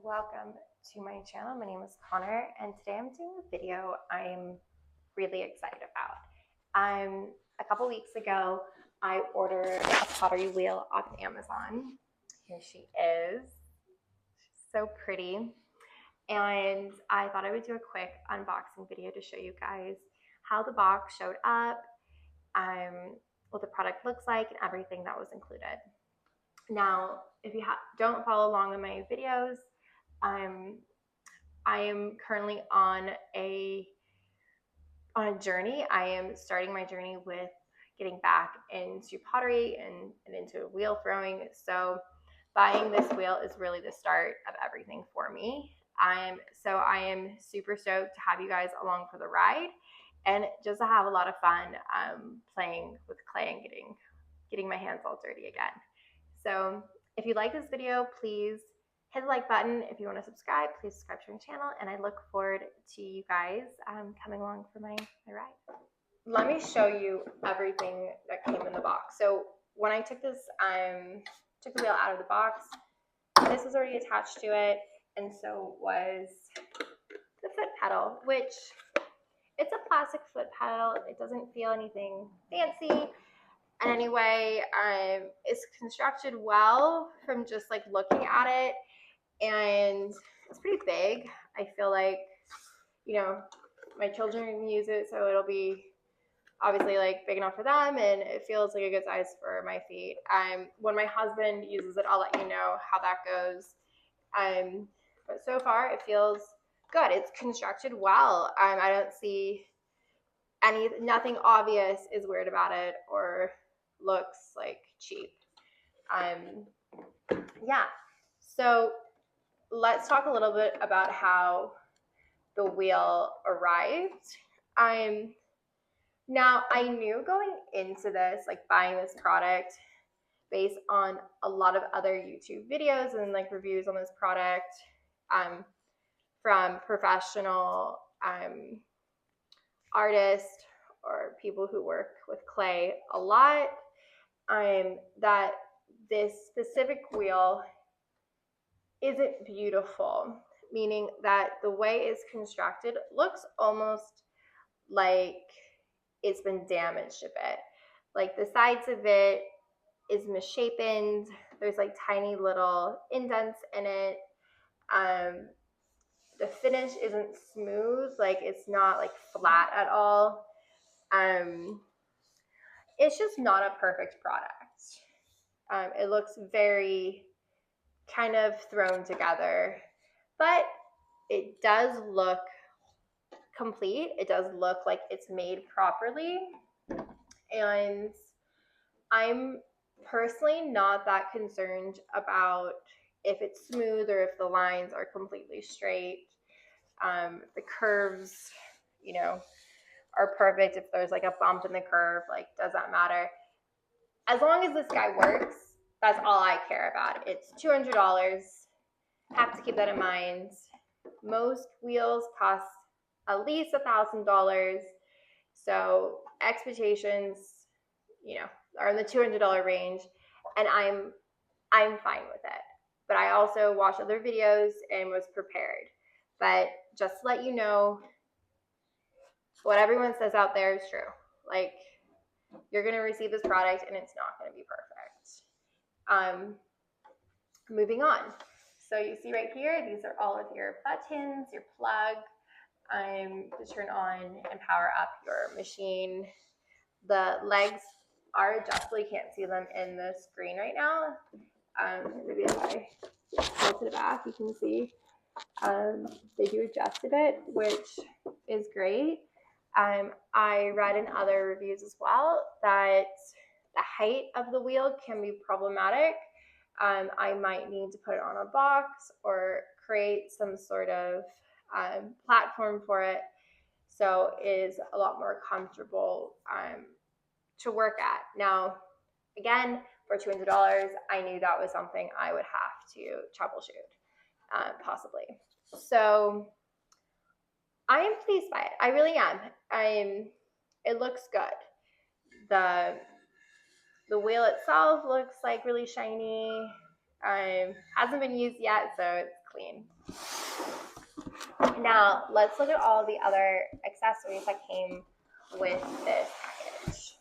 welcome to my channel. My name is Connor and today I'm doing a video I'm really excited about. A couple weeks ago I ordered a pottery wheel off of Amazon. Here she is. She's so pretty. And I thought I would do a quick unboxing video to show you guys how the box showed up, what the product looks like, and everything that was included. Now, if you don't follow along in my videos, I am currently on a journey. I am starting my journey with getting back into pottery and into wheel throwing. So buying this wheel is really the start of everything for me. I am super stoked to have you guys along for the ride and just to have a lot of fun playing with clay and getting my hands all dirty again. So if you like this video, please hit the like button. If you want to subscribe, please subscribe to my channel, and I look forward to you guys coming along for my ride. Let me show you everything that came in the box. So when I took this, took the wheel out of the box, this was already attached to it, and so was the foot pedal, which it's a plastic foot pedal. It doesn't feel anything fancy. And anyway, it's constructed well from just like looking at it, and it's pretty big. I feel like, my children use it, so it'll be obviously like big enough for them, and it feels like a good size for my feet. When my husband uses it, I'll let you know how that goes. But so far it feels good. It's constructed well. I don't see nothing obvious is weird about it or looks like cheap. Yeah, so let's talk a little bit about how the wheel arrived. Now I knew going into this, like buying this product based on a lot of other YouTube videos and like reviews on this product from professional artists or people who work with clay a lot, that this specific wheel isn't beautiful, meaning that the way it's constructed looks almost like it's been damaged a bit. Like the sides of it is misshapen. There's like tiny little indents in it. The finish isn't smooth, like it's not like flat at all. It's just not a perfect product. It looks very kind of thrown together, but it does look complete. It does look like it's made properly, and I'm personally not that concerned about if it's smooth or if the lines are completely straight. The curves, are perfect. If there's like a bump in the curve, like, does that matter? As long as this guy works, that's all I care about. It's $200. Have to keep that in mind. Most wheels cost at least $1,000. So expectations, are in the $200 range, and I'm fine with it. But I also watched other videos and was prepared. But just to let you know, what everyone says out there is true. Like, you're going to receive this product and it's not going to be perfect. Moving on. So you see right here, these are all of your buttons, your plug, to turn on and power up your machine. The legs are adjustable. You can't see them in the screen right now. Maybe if I go to the back, you can see they do adjust a bit, which is great. I read in other reviews as well that the height of the wheel can be problematic. I might need to put it on a box or create some sort of platform for it, so it is a lot more comfortable to work at. Now, again, for $200, I knew that was something I would have to troubleshoot, possibly. So I am pleased by it. I really am. It looks good. The wheel itself looks like really shiny. Hasn't been used yet, so it's clean. Now, let's look at all the other accessories that came with this package.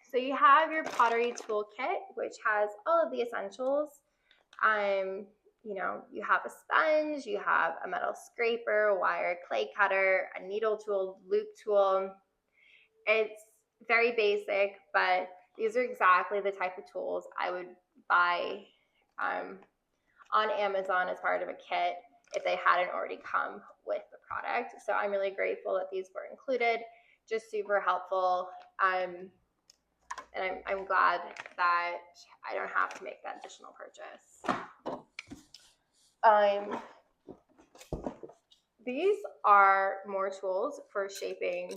So you have your pottery toolkit, which has all of the essentials. You know, you have a sponge, you have a metal scraper, a wire clay cutter, a needle tool, loop tool. It's very basic, but these are exactly the type of tools I would buy on Amazon as part of a kit if they hadn't already come with the product. So I'm really grateful that these were included, just super helpful. And I'm glad that I don't have to make that additional purchase. These are more tools for shaping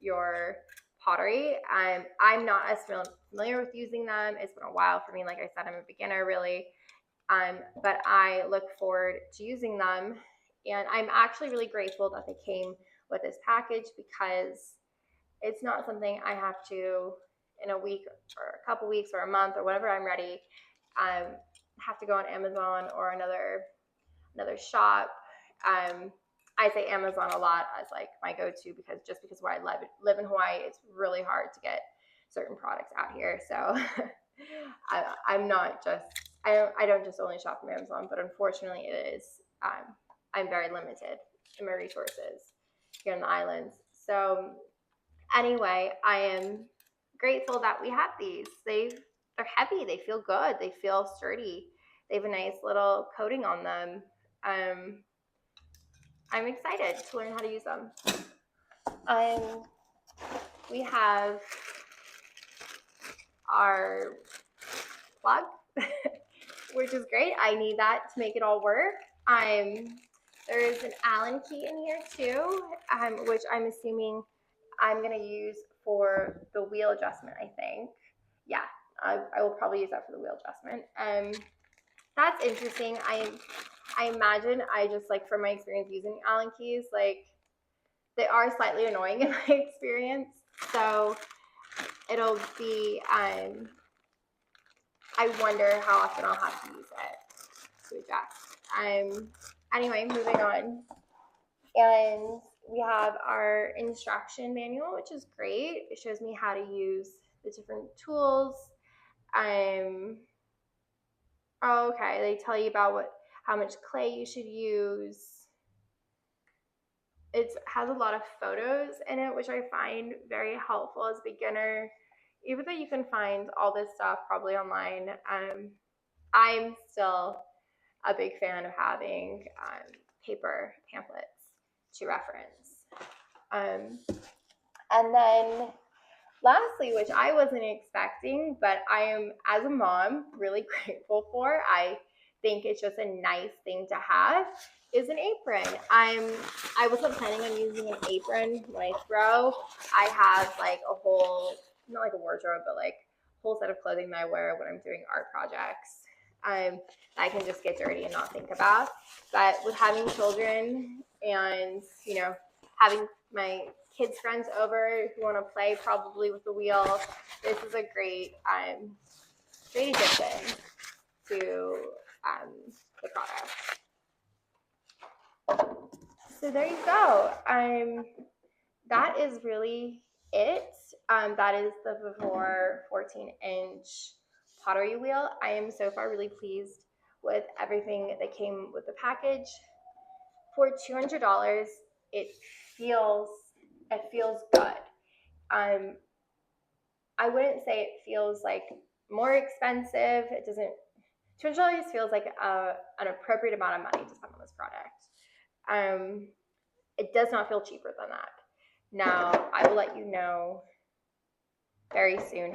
your pottery. I'm not as familiar with using them. It's been a while for me. Like I said, I'm a beginner really. But I look forward to using them. And I'm actually really grateful that they came with this package because it's not something I have to, in a week or a couple weeks or a month or whenever I'm ready, have to go on Amazon or another shop. I say Amazon a lot as like my go-to because where I live in Hawaii, it's really hard to get certain products out here. So I don't just only shop from Amazon, but unfortunately it is. I'm very limited in my resources here in the islands. So anyway, I am grateful that we have these. They're heavy. They feel good. They feel sturdy. They have a nice little coating on them. I'm excited to learn how to use them. We have our plug, which is great. I need that to make it all work. There's an Allen key in here too, which I'm assuming I'm going to use for the wheel adjustment, I think. Yeah, I will probably use that for the wheel adjustment. That's interesting. I imagine from my experience using Allen keys, like they are slightly annoying in my experience. So it'll be, I wonder how often I'll have to use it to adjust. Anyway, moving on. And we have our instruction manual, which is great. It shows me how to use the different tools. Okay, they tell you about how much clay you should use. It has a lot of photos in it, which I find very helpful as a beginner. Even though you can find all this stuff probably online, I'm still a big fan of having paper pamphlets to reference. And then lastly, which I wasn't expecting, but I am, as a mom, really grateful for, I think it's just a nice thing to have, is an apron. I wasn't planning on using an apron when I throw. I have like a whole, not like a wardrobe, but like a whole set of clothing that I wear when I'm doing art projects. I can just get dirty and not think about. But with having children and, you know, having my kids' friends over who want to play probably with the wheel, this is a great addition to the product. So there you go. That is really it. That is the Vevor 14-inch pottery wheel. I am so far really pleased with everything that came with the package. For $200, it feels good. I wouldn't say it feels like more expensive. It doesn't. $200 feels like an appropriate amount of money to spend on this product. It does not feel cheaper than that. Now, I will let you know very soon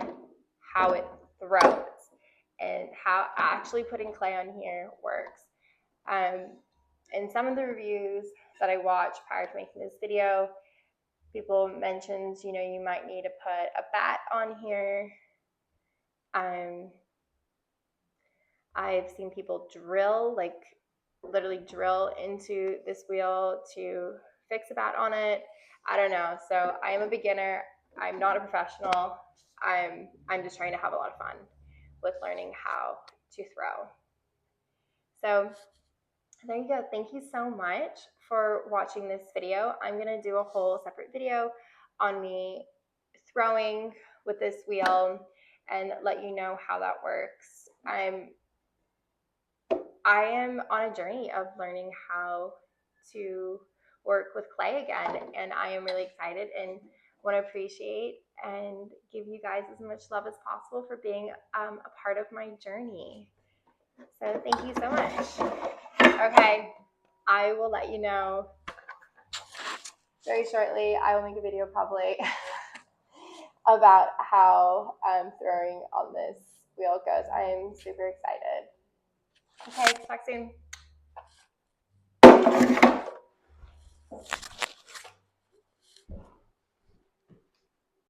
how it throws and how actually putting clay on here works. In some of the reviews that I watched prior to making this video, people mentioned, you know, you might need to put a bat on here. I've seen people drill, like literally drill into this wheel to fix a bat on it. I don't know. So I am a beginner. I'm not a professional. I'm just trying to have a lot of fun with learning how to throw. So there you go. Thank you so much for watching this video. I'm going to do a whole separate video on me throwing with this wheel and let you know how that works. I am on a journey of learning how to work with clay again, and I am really excited and want to appreciate and give you guys as much love as possible for being a part of my journey. So thank you so much. Okay, I will let you know very shortly. I will make a video probably about how throwing on this wheel goes. I am super excited. Okay, talk soon.